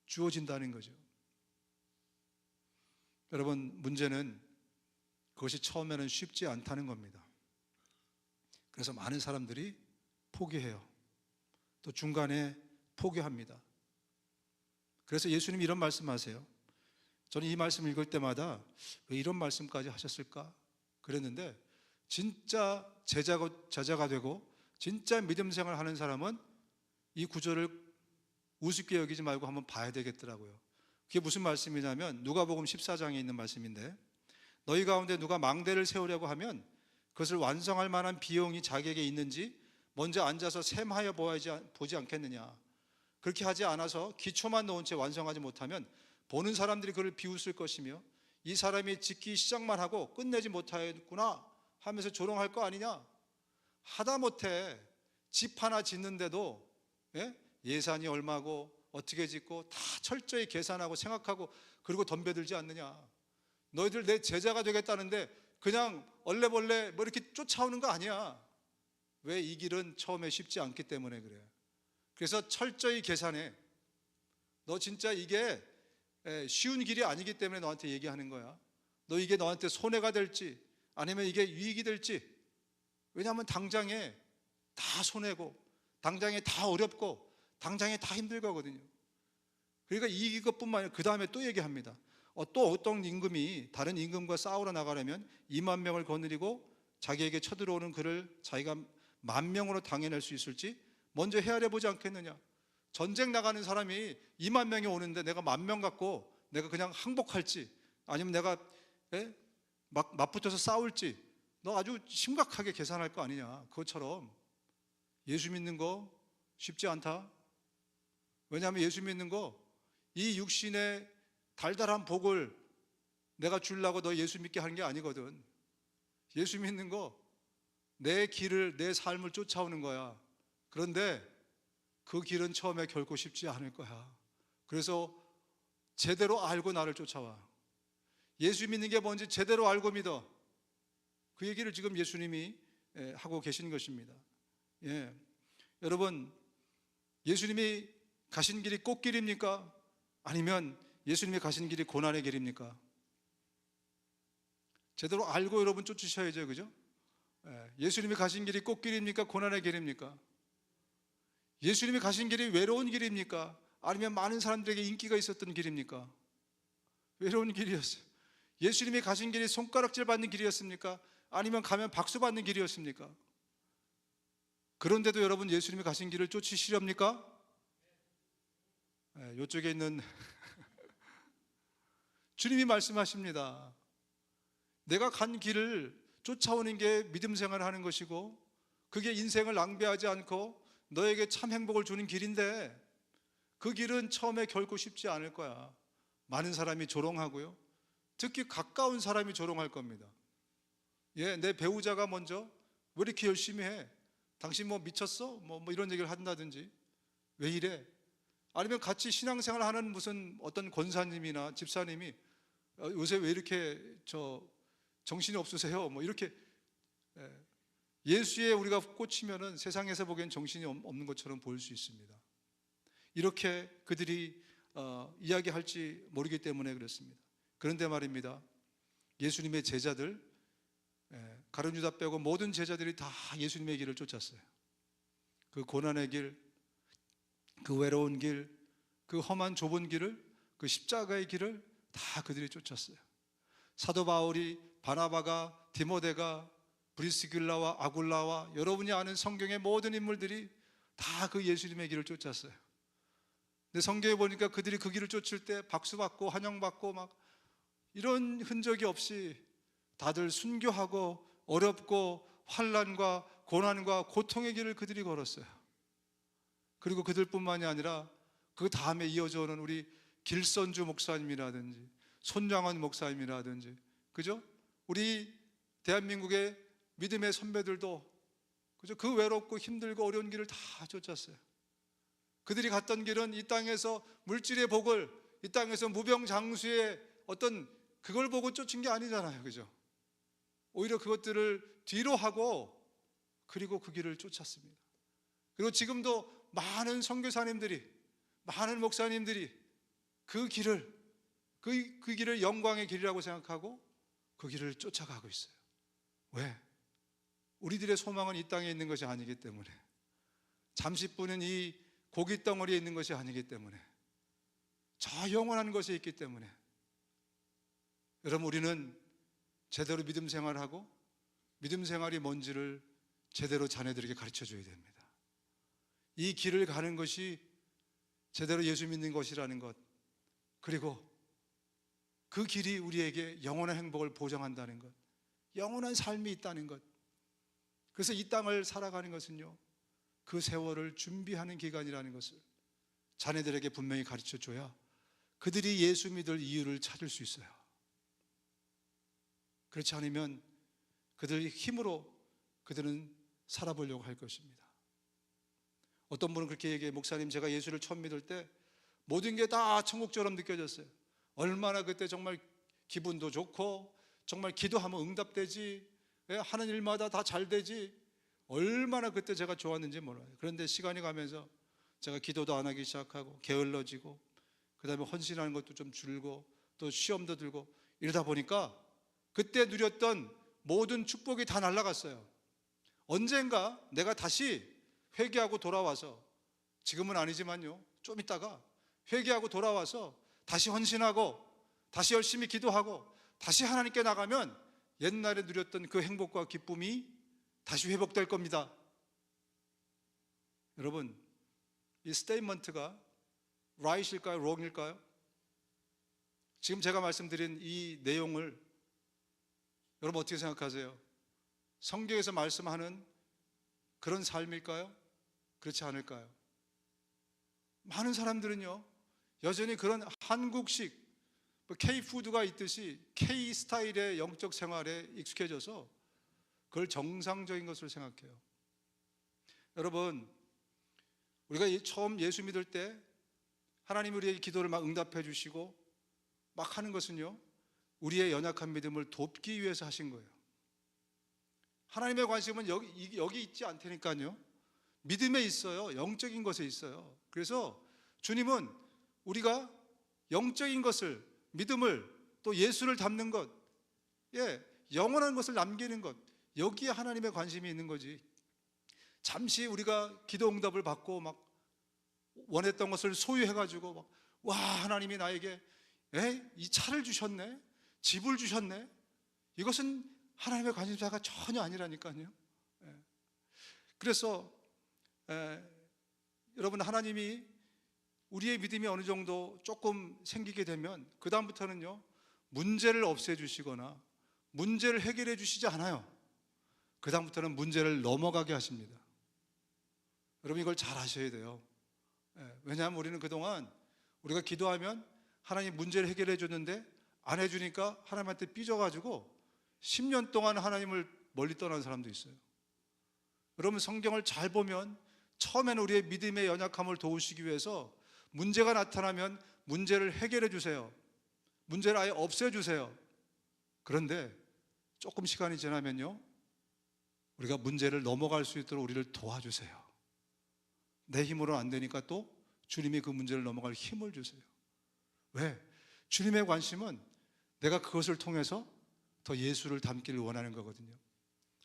주어진다는 거죠. 여러분, 문제는 그것이 처음에는 쉽지 않다는 겁니다. 그래서 많은 사람들이 포기해요. 또 중간에 포기합니다. 그래서 예수님이 이런 말씀하세요. 저는 이 말씀 읽을 때마다 왜 이런 말씀까지 하셨을까 그랬는데, 진짜 제자가 되고 진짜 믿음 생활을 하는 사람은 이 구절을 우습게 여기지 말고 한번 봐야 되겠더라고요. 그게 무슨 말씀이냐면 누가복음 14장에 있는 말씀인데, 너희 가운데 누가 망대를 세우려고 하면 그것을 완성할 만한 비용이 자기에게 있는지 먼저 앉아서 셈하여 보지 않겠느냐. 그렇게 하지 않아서 기초만 놓은 채 완성하지 못하면 보는 사람들이 그를 비웃을 것이며 이 사람이 짓기 시작만 하고 끝내지 못하였구나 하면서 조롱할 거 아니냐. 하다못해 집 하나 짓는데도 예산이 얼마고 어떻게 짓고 다 철저히 계산하고 생각하고 그리고 덤벼들지 않느냐. 너희들 내 제자가 되겠다는데 그냥 얼레벌레 뭐 이렇게 쫓아오는 거 아니야. 왜? 이 길은 처음에 쉽지 않기 때문에 그래. 그래서 철저히 계산해. 너 진짜 이게 쉬운 길이 아니기 때문에 너한테 얘기하는 거야. 너 이게 너한테 손해가 될지 아니면 이게 유익이 될지. 왜냐하면 당장에 다 손해고 당장에 다 어렵고 당장에 다 힘들거든요. 그러니까 이것뿐만 아니라 그 다음에 또 얘기합니다. 또 어떤 임금이 다른 임금과 싸우러 나가려면 2만 명을 거느리고 자기에게 쳐들어오는 그를 자기가 10,000명으로 당해낼 수 있을지 먼저 헤아려 보지 않겠느냐. 전쟁 나가는 사람이 2만 명이 오는데 내가 10,000명 갖고 내가 그냥 항복할지 아니면 내가 막 맞붙어서 싸울지 너 아주 심각하게 계산할 거 아니냐. 그것처럼 예수 믿는 거 쉽지 않다. 왜냐하면 예수 믿는 거 이 육신의 달달한 복을 내가 주려고 너 예수 믿게 하는 게 아니거든. 예수 믿는 거 내 길을, 내 삶을 쫓아오는 거야. 그런데 그 길은 처음에 결코 쉽지 않을 거야. 그래서 제대로 알고 나를 쫓아와. 예수 믿는 게 뭔지 제대로 알고 믿어. 그 얘기를 지금 예수님이 하고 계신 것입니다. 여러분, 예수님이 가신 길이 꽃길입니까? 아니면 예수님이 가신 길이 고난의 길입니까? 제대로 알고 여러분 쫓으셔야죠. 그죠? 예수님이 가신 길이 꽃길입니까? 고난의 길입니까? 예수님이 가신 길이 외로운 길입니까? 아니면 많은 사람들에게 인기가 있었던 길입니까? 외로운 길이었어요. 예수님이 가신 길이 손가락질 받는 길이었습니까? 아니면 가면 박수 받는 길이었습니까? 그런데도 여러분 예수님이 가신 길을 쫓으시렵니까? 이쪽에 있는 주님이 말씀하십니다. 내가 간 길을 쫓아오는 게 믿음 생활을 하는 것이고 그게 인생을 낭비하지 않고 너에게 참 행복을 주는 길인데 그 길은 처음에 결코 쉽지 않을 거야. 많은 사람이 조롱하고요. 특히 가까운 사람이 조롱할 겁니다. 예, 내 배우자가 먼저 왜 이렇게 열심히 해? 당신 뭐 미쳤어? 뭐 이런 얘기를 한다든지, 왜 이래? 아니면 같이 신앙생활 하는 무슨 어떤 권사님이나 집사님이 요새 왜 이렇게 정신이 없으세요? 뭐 이렇게 예수에 우리가 꽂히면은 세상에서 보기엔 정신이 없는 것처럼 보일 수 있습니다. 이렇게 그들이 이야기할지 모르기 때문에 그렇습니다. 그런데 말입니다, 예수님의 제자들, 가룟 유다 빼고 모든 제자들이 다 예수님의 길을 쫓았어요. 그 고난의 길, 그 외로운 길, 그 험한 좁은 길을, 그 십자가의 길을 다 그들이 쫓았어요. 사도 바울이, 바나바가, 디모데가, 브리스길라와 아굴라와 여러분이 아는 성경의 모든 인물들이 다 그 예수님의 길을 쫓았어요. 근데 성경에 보니까 그들이 그 길을 쫓을 때 박수받고 환영받고 막 이런 흔적이 없이 다들 순교하고 어렵고 환난과 고난과 고통의 길을 그들이 걸었어요. 그리고 그들뿐만이 아니라 그 다음에 이어져 오는 우리 길선주 목사님이라든지 손장원 목사님이라든지, 그죠? 우리 대한민국의 믿음의 선배들도, 그죠? 그 외롭고 힘들고 어려운 길을 다 쫓았어요. 그들이 갔던 길은 이 땅에서 물질의 복을, 이 땅에서 무병장수의 어떤 그걸 보고 쫓은 게 아니잖아요, 그죠? 오히려 그것들을 뒤로 하고 그리고 그 길을 쫓았습니다. 그리고 지금도 많은 선교사님들이, 많은 목사님들이 그 길을, 그 길을 영광의 길이라고 생각하고 그 길을 쫓아가고 있어요. 왜? 우리들의 소망은 이 땅에 있는 것이 아니기 때문에, 잠시뿐인 이 고기 덩어리에 있는 것이 아니기 때문에, 저 영원한 것에 있기 때문에, 여러분, 우리는 제대로 믿음 생활하고 믿음 생활이 뭔지를 제대로 자녀들에게 가르쳐 줘야 됩니다. 이 길을 가는 것이 제대로 예수 믿는 것이라는 것, 그리고 그 길이 우리에게 영원한 행복을 보장한다는 것, 영원한 삶이 있다는 것. 그래서 이 땅을 살아가는 것은요, 그 세월을 준비하는 기간이라는 것을 자녀들에게 분명히 가르쳐 줘야 그들이 예수 믿을 이유를 찾을 수 있어요. 그렇지 않으면 그들의 힘으로 그들은 살아보려고 할 것입니다. 어떤 분은 그렇게 얘기해요. 목사님, 제가 예수를 처음 믿을 때 모든 게 다 천국처럼 느껴졌어요. 얼마나 그때 정말 기분도 좋고, 정말 기도하면 응답되지, 하는 일마다 다 잘 되지, 얼마나 그때 제가 좋았는지 몰라요. 그런데 시간이 가면서 제가 기도도 안 하기 시작하고 게을러지고, 그 다음에 헌신하는 것도 좀 줄고, 또 시험도 들고, 이러다 보니까 그때 누렸던 모든 축복이 다 날아갔어요. 언젠가 내가 다시 회개하고 돌아와서, 지금은 아니지만요, 좀 있다가 회개하고 돌아와서 다시 헌신하고 다시 열심히 기도하고 다시 하나님께 나가면 옛날에 누렸던 그 행복과 기쁨이 다시 회복될 겁니다. 여러분, 이 스테이트먼트가 right일까요? wrong일까요? 지금 제가 말씀드린 이 내용을 여러분 어떻게 생각하세요? 성경에서 말씀하는 그런 삶일까요? 그렇지 않을까요? 많은 사람들은요, 여전히 그런 한국식 K푸드가 있듯이 K스타일의 영적 생활에 익숙해져서 그걸 정상적인 것으로 생각해요. 여러분, 우리가 처음 예수 믿을 때 하나님이 우리의 기도를 막 응답해 주시고 막 하는 것은요, 우리의 연약한 믿음을 돕기 위해서 하신 거예요. 하나님의 관심은 여기 있지 않다니까요. 믿음에 있어요. 영적인 것에 있어요. 그래서 주님은 우리가 영적인 것을, 믿음을, 또 예수를 담는 것, 영원한 것을 남기는 것, 여기에 하나님의 관심이 있는 거지. 잠시 우리가 기도 응답을 받고 막 원했던 것을 소유해가지고 막, 와, 하나님이 나에게 이 차를 주셨네, 집을 주셨네, 이것은 하나님의 관심사가 전혀 아니라니까요. 그래서 여러분, 하나님이 우리의 믿음이 어느 정도 조금 생기게 되면 그 다음부터는요, 문제를 없애주시거나 문제를 해결해 주시지 않아요. 그 다음부터는 문제를 넘어가게 하십니다. 여러분, 이걸 잘 아셔야 돼요. 왜냐하면 우리는 그동안 우리가 기도하면 하나님 문제를 해결해 줬는데 안 해주니까 하나님한테 삐져가지고 10년 동안 하나님을 멀리 떠난 사람도 있어요. 여러분, 성경을 잘 보면 처음에는 우리의 믿음의 연약함을 도우시기 위해서 문제가 나타나면 문제를 해결해 주세요. 문제를 아예 없애 주세요. 그런데 조금 시간이 지나면요, 우리가 문제를 넘어갈 수 있도록 우리를 도와주세요. 내 힘으로는 안 되니까 또 주님이 그 문제를 넘어갈 힘을 주세요. 왜? 주님의 관심은 내가 그것을 통해서 더 예수를 닮기를 원하는 거거든요.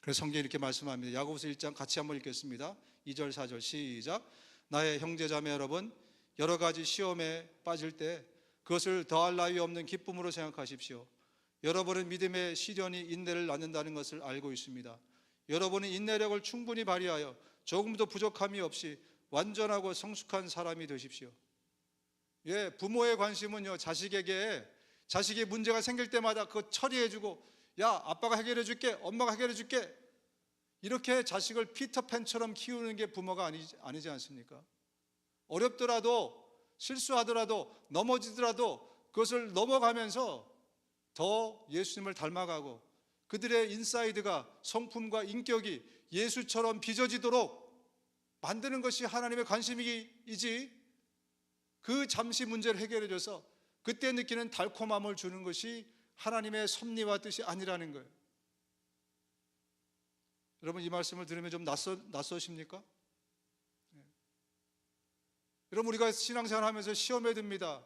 그래서 성경이 이렇게 말씀합니다. 야고보서 1장 같이 한번 읽겠습니다. 2절 4절 시작. 나의 형제자매 여러분, 여러 가지 시험에 빠질 때 그것을 더할 나위 없는 기쁨으로 생각하십시오. 여러분은 믿음의 시련이 인내를 낳는다는 것을 알고 있습니다. 여러분은 인내력을 충분히 발휘하여 조금도 부족함이 없이 완전하고 성숙한 사람이 되십시오. 예, 부모의 관심은요, 자식이 문제가 생길 때마다 그거 처리해주고, 야, 아빠가 해결해 줄게, 엄마가 해결해 줄게, 이렇게 자식을 피터팬처럼 키우는 게 부모가 아니지 않습니까? 어렵더라도, 실수하더라도, 넘어지더라도 그것을 넘어가면서 더 예수님을 닮아가고 그들의 인사이드가, 성품과 인격이 예수처럼 빚어지도록 만드는 것이 하나님의 관심이지, 그 잠시 문제를 해결해줘서 그때 느끼는 달콤함을 주는 것이 하나님의 섭리와 뜻이 아니라는 거예요. 여러분, 이 말씀을 들으면 좀 낯서십니까? 네. 여러분, 우리가 신앙생활 하면서 시험에 듭니다.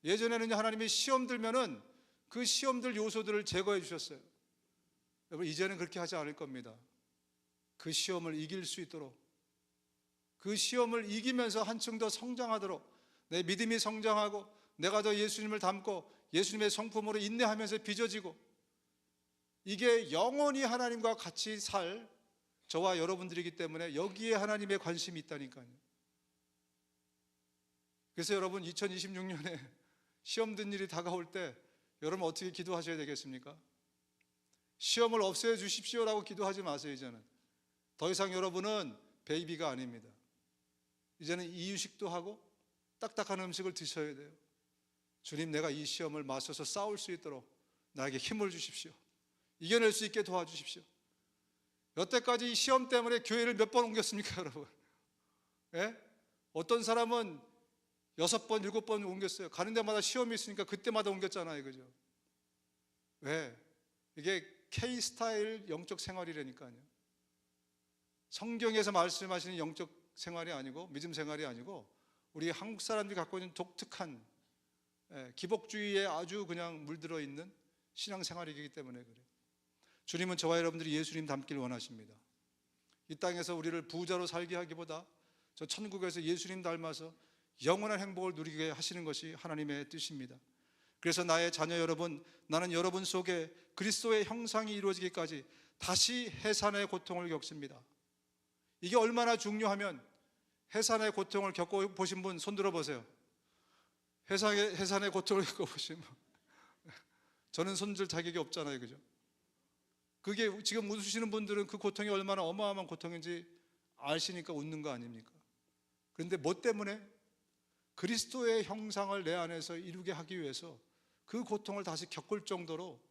예전에는 하나님이 시험 들면은 그 시험들 요소들을 제거해 주셨어요. 여러분, 이제는 그렇게 하지 않을 겁니다. 그 시험을 이길 수 있도록, 그 시험을 이기면서 한층 더 성장하도록, 내 믿음이 성장하고 내가 더 예수님을 닮고 예수님의 성품으로 인내하면서 빚어지고, 이게 영원히 하나님과 같이 살 저와 여러분들이기 때문에 여기에 하나님의 관심이 있다니까요. 그래서 여러분, 2026년에 시험 든 일이 다가올 때 여러분 어떻게 기도하셔야 되겠습니까? 시험을 없애 주십시오라고 기도하지 마세요. 이제는 더 이상 여러분은 베이비가 아닙니다. 이제는 이유식도 하고 딱딱한 음식을 드셔야 돼요. 주님, 내가 이 시험을 맞서서 싸울 수 있도록 나에게 힘을 주십시오. 이겨낼 수 있게 도와주십시오. 여태까지 이 시험 때문에 교회를 몇 번 옮겼습니까, 여러분? 예? 어떤 사람은 6번, 7번 옮겼어요. 가는 데마다 시험이 있으니까 그때마다 옮겼잖아요, 그죠? 왜? 이게 K-스타일 영적 생활이라니까요. 성경에서 말씀하시는 영적 생활이 아니고, 믿음 생활이 아니고, 우리 한국 사람들이 갖고 있는 독특한 기복주의에 아주 그냥 물들어 있는 신앙생활이기 때문에 그래요. 주님은 저와 여러분들이 예수님 닮기를 원하십니다. 이 땅에서 우리를 부자로 살게 하기보다 저 천국에서 예수님 닮아서 영원한 행복을 누리게 하시는 것이 하나님의 뜻입니다. 그래서 나의 자녀 여러분, 나는 여러분 속에 그리스도의 형상이 이루어지기까지 다시 해산의 고통을 겪습니다. 이게 얼마나 중요하면, 해산의 고통을 겪어보신 분 손 들어보세요. 해산의 고통을 겪어보신 분. 저는 손들 자격이 없잖아요, 그죠? 그게 지금 웃으시는 분들은 그 고통이 얼마나 어마어마한 고통인지 아시니까 웃는 거 아닙니까? 그런데 뭐 때문에? 그리스도의 형상을 내 안에서 이루게 하기 위해서 그 고통을 다시 겪을 정도로,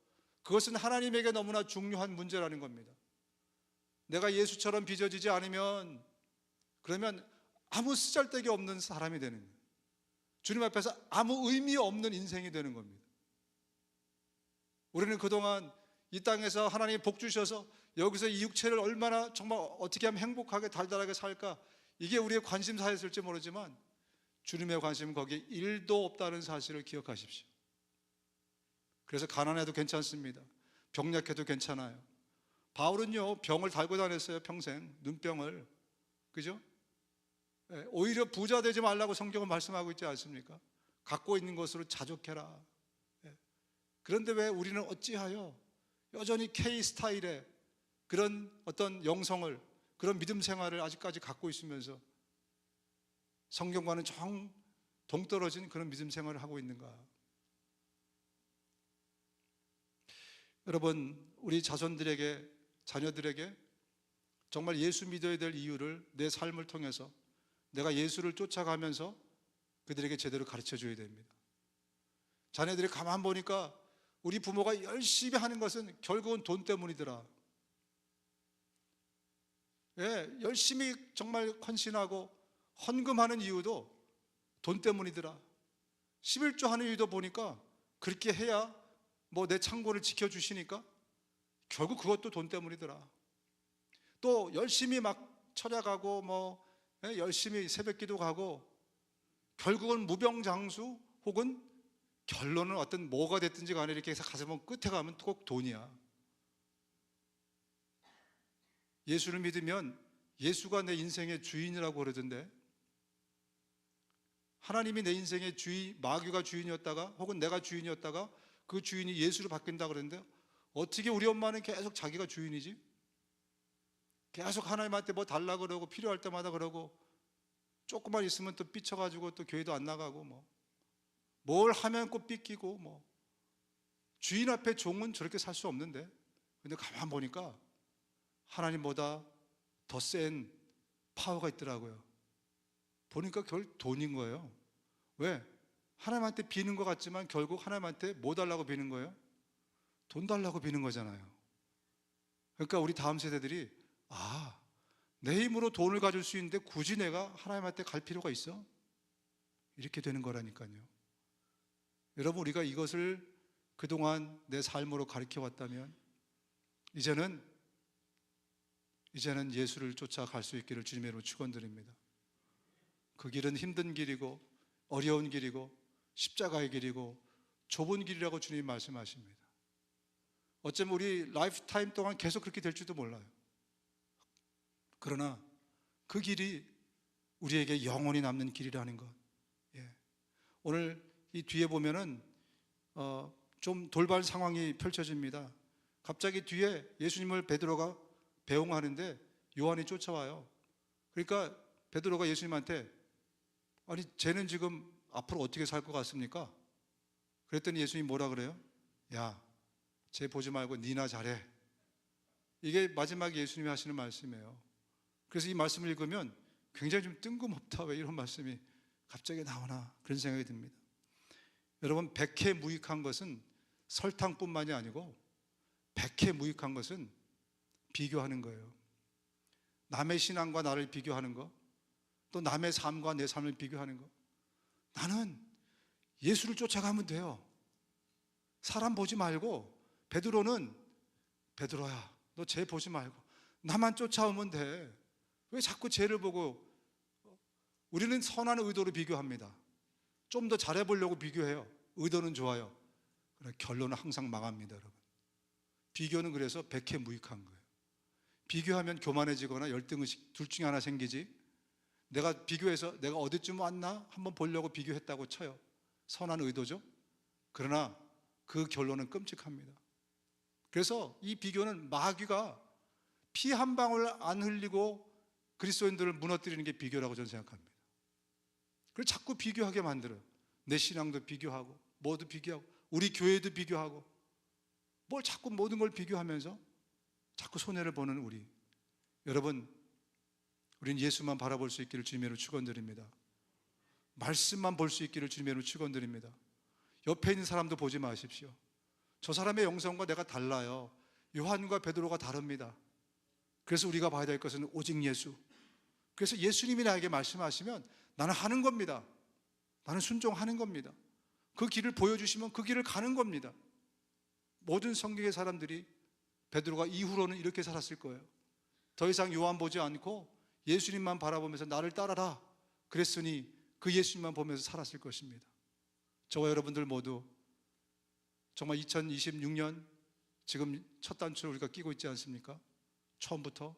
그것은 하나님에게 너무나 중요한 문제라는 겁니다. 내가 예수처럼 빚어지지 않으면, 그러면 아무 쓰잘데기 없는 사람이 되는 거예요. 주님 앞에서 아무 의미 없는 인생이 되는 겁니다. 우리는 그동안 이 땅에서 하나님이 복 주셔서 여기서 이 육체를 얼마나 정말 어떻게 하면 행복하게 달달하게 살까, 이게 우리의 관심사였을지 모르지만 주님의 관심은 거기에 1도 없다는 사실을 기억하십시오. 그래서 가난해도 괜찮습니다. 병약해도 괜찮아요. 바울은요, 병을 달고 다녔어요. 평생 눈병을. 그죠? 오히려 부자 되지 말라고 성경은 말씀하고 있지 않습니까? 갖고 있는 것으로 자족해라. 그런데 왜 우리는 어찌하여 여전히 K-스타일의 그런 어떤 영성을, 그런 믿음 생활을 아직까지 갖고 있으면서 성경과는 정 동떨어진 그런 믿음 생활을 하고 있는가? 여러분, 우리 자손들에게, 자녀들에게 정말 예수 믿어야 될 이유를 내 삶을 통해서 내가 예수를 쫓아가면서 그들에게 제대로 가르쳐 줘야 됩니다. 자네들이 가만 보니까 우리 부모가 열심히 하는 것은 결국은 돈 때문이더라. 예, 열심히 정말 헌신하고 헌금하는 이유도 돈 때문이더라. 11조 하는 이유도 보니까 그렇게 해야 뭐 내 창고를 지켜주시니까 결국 그것도 돈 때문이더라. 또 열심히 막 철야가고 뭐 열심히 새벽기도 가고 결국은 무병장수 혹은 결론은 어떤 뭐가 됐든지 간에 이렇게 해서 가서 보면 끝에 가면 꼭 돈이야. 예수를 믿으면 예수가 내 인생의 주인이라고 그러던데, 하나님이 내 인생의 주인, 마귀가 주인이었다가 혹은 내가 주인이었다가 그 주인이 예수로 바뀐다 그러는데, 어떻게 우리 엄마는 계속 자기가 주인이지? 계속 하나님한테 뭐 달라 그러고 필요할 때마다 그러고 조금만 있으면 또 삐쳐가지고 또 교회도 안 나가고 뭘 하면 꼭 삐끼고 주인 앞에 종은 저렇게 살 수 없는데, 근데 가만 보니까 하나님보다 더 센 파워가 있더라고요. 보니까 결국 돈인 거예요. 왜? 하나님한테 비는 것 같지만 결국 하나님한테 뭐 달라고 비는 거예요? 돈 달라고 비는 거잖아요. 그러니까 우리 다음 세대들이 내 힘으로 돈을 가질 수 있는데 굳이 내가 하나님한테 갈 필요가 있어? 이렇게 되는 거라니까요. 여러분, 우리가 이것을 그동안 내 삶으로 가르쳐 왔다면 이제는 예수를 쫓아갈 수 있기를 주님의 이름으로 축원드립니다. 그 길은 힘든 길이고 어려운 길이고 십자가의 길이고 좁은 길이라고 주님이 말씀하십니다. 어쩌면 우리 라이프 타임 동안 계속 그렇게 될지도 몰라요. 그러나 그 길이 우리에게 영원히 남는 길이라는 것. 오늘 이 뒤에 보면은 좀 돌발 상황이 펼쳐집니다. 갑자기 뒤에 예수님을 베드로가 배웅하는데 요한이 쫓아와요. 그러니까 베드로가 예수님한테 아니 쟤는 지금 앞으로 어떻게 살 것 같습니까? 그랬더니 예수님이 뭐라 그래요? 야, 쟤 보지 말고 니나 잘해. 이게 마지막에 예수님이 하시는 말씀이에요. 그래서 이 말씀을 읽으면 굉장히 좀 뜬금없다, 왜 이런 말씀이 갑자기 나오나 그런 생각이 듭니다. 여러분, 백해무익한 것은 설탕뿐만이 아니고 백해무익한 것은 비교하는 거예요. 남의 신앙과 나를 비교하는 거, 또 남의 삶과 내 삶을 비교하는 거. 나는 예수를 쫓아가면 돼요. 사람 보지 말고, 베드로는 베드로야, 너 쟤 보지 말고 나만 쫓아오면 돼. 왜 자꾸 쟤를 보고? 우리는 선한 의도로 비교합니다. 좀 더 잘해보려고 비교해요. 의도는 좋아요. 그러나 결론은 항상 망합니다, 여러분. 비교는 그래서 백해무익한 거예요. 비교하면 교만해지거나 열등의식 둘 중에 하나 생기지. 내가 비교해서 내가 어디쯤 왔나 한번 보려고 비교했다고 쳐요. 선한 의도죠. 그러나 그 결론은 끔찍합니다. 그래서 이 비교는 마귀가 피 한 방울 안 흘리고 그리스도인들을 무너뜨리는 게 비교라고 저는 생각합니다. 그래서 자꾸 비교하게 만들어요. 내 신앙도 비교하고 뭐도 비교하고 우리 교회도 비교하고 뭘 자꾸 모든 걸 비교하면서 자꾸 손해를 보는 우리. 여러분, 우리는 예수만 바라볼 수 있기를 주님으로 축원드립니다. 말씀만 볼 수 있기를 주님으로 축원드립니다. 옆에 있는 사람도 보지 마십시오. 저 사람의 영성과 내가 달라요. 요한과 베드로가 다릅니다. 그래서 우리가 봐야 될 것은 오직 예수. 그래서 예수님이 나에게 말씀하시면 나는 하는 겁니다. 나는 순종하는 겁니다. 그 길을 보여주시면 그 길을 가는 겁니다. 모든 성경의 사람들이 베드로가 이후로는 이렇게 살았을 거예요. 더 이상 요한 보지 않고 예수님만 바라보면서 나를 따라라 그랬으니 그 예수님만 보면서 살았을 것입니다. 저와 여러분들 모두 정말 2026년 지금 첫 단추를 우리가 끼고 있지 않습니까? 처음부터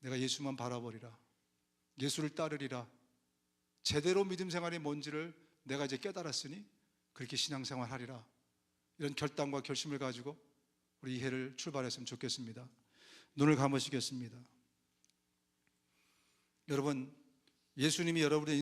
내가 예수만 바라보리라, 예수를 따르리라, 제대로 믿음 생활이 뭔지를 내가 이제 깨달았으니 그렇게 신앙생활 하리라, 이런 결단과 결심을 가지고 우리 이 해를 출발했으면 좋겠습니다. 눈을 감으시겠습니다. 여러분, 예수님이 여러분의